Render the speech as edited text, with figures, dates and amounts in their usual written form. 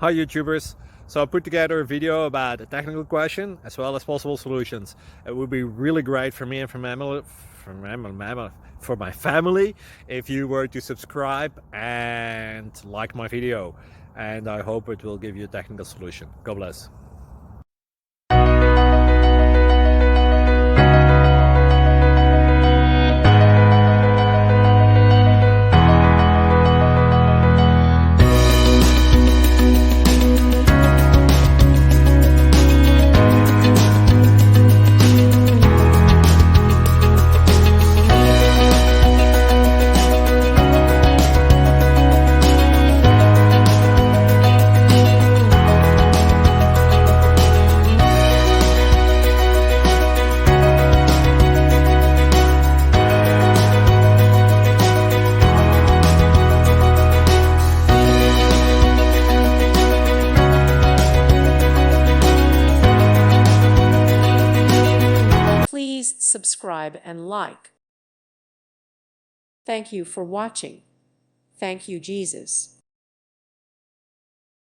Hi YouTubers. So I put together a video about a technical question as well as possible solutions. It would be really great for me and for my family if you were to subscribe and like my video. And I hope it will give you a technical solution. God bless. Please subscribe and like. Thank you for watching. Thank you, Jesus.